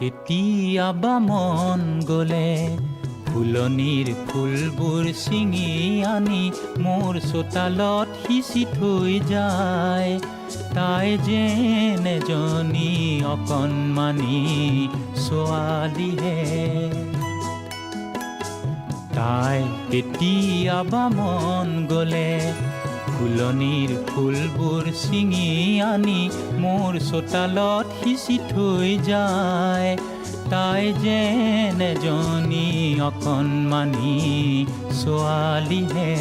কেতিয়াবা মন গ'লে ফুলনিৰ ফুলবোৰ ছিঙি আনি মোৰ চোতালত সিঁচি থৈ যায়। তাই যেন এজনী অকণমানি ছোৱালীহে। তাই কেতিয়াবা মন গ'লে ফুলনিৰ ফুলবোৰ ছিঙি আনি মোৰ চোতালত সিঁচি থৈ যায়। তাই যেন এজনী অকণমানি ছোৱালীহে।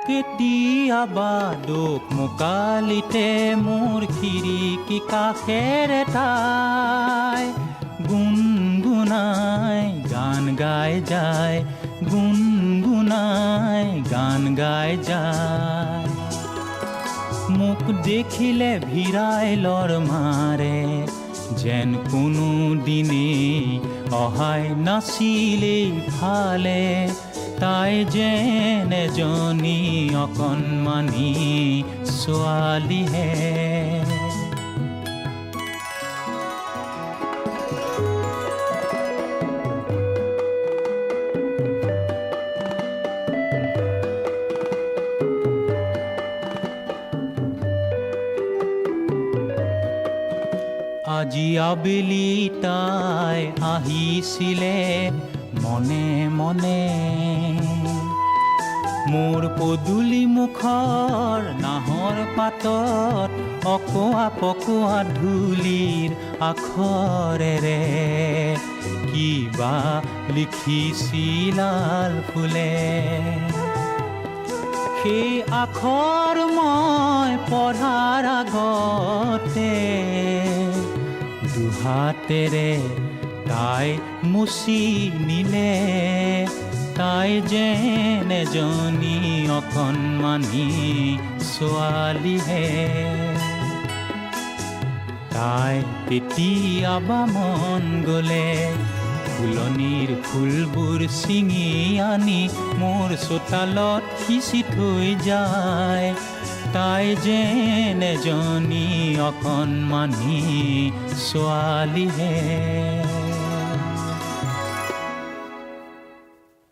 কেতিয়াবা দুখ মোকালিতে মোৰ খিৰিকী কাষেৰে তাই গুণগুণাই গান গাই যায়, গুণগুণাই গান গাই যায়। মোক দেখিলে ভিৰাইলৰ মাৰে, যেন কোনো দিনেই অহাই নাছিলেই ফালে। তাই যেন এজনী অকণমানি ছোৱালীহে। আজি আবেলি তাই আহিছিলে মনে মনে, মোৰ পদূলি মুখৰ নাহৰ পাতত অকোৱা পকোৱা ধূলিৰ আখৰেৰে কিবা লিখিছিল লাল ফুলে। সেই আখৰ মই পঢ়াৰ আগতে দুহাতেৰে তাই মুচি নিলে। তাই যেন এজনী অকণমানি ছোৱালীহে। তাই কেতিয়াবা মন গ'লে ফুলনিৰ ফুলবোৰ ছিঙি আনি মোৰ চোতালত সিঁচি থৈ যায়। তাই যেন এজনী অকণমানি ছোৱালীহে।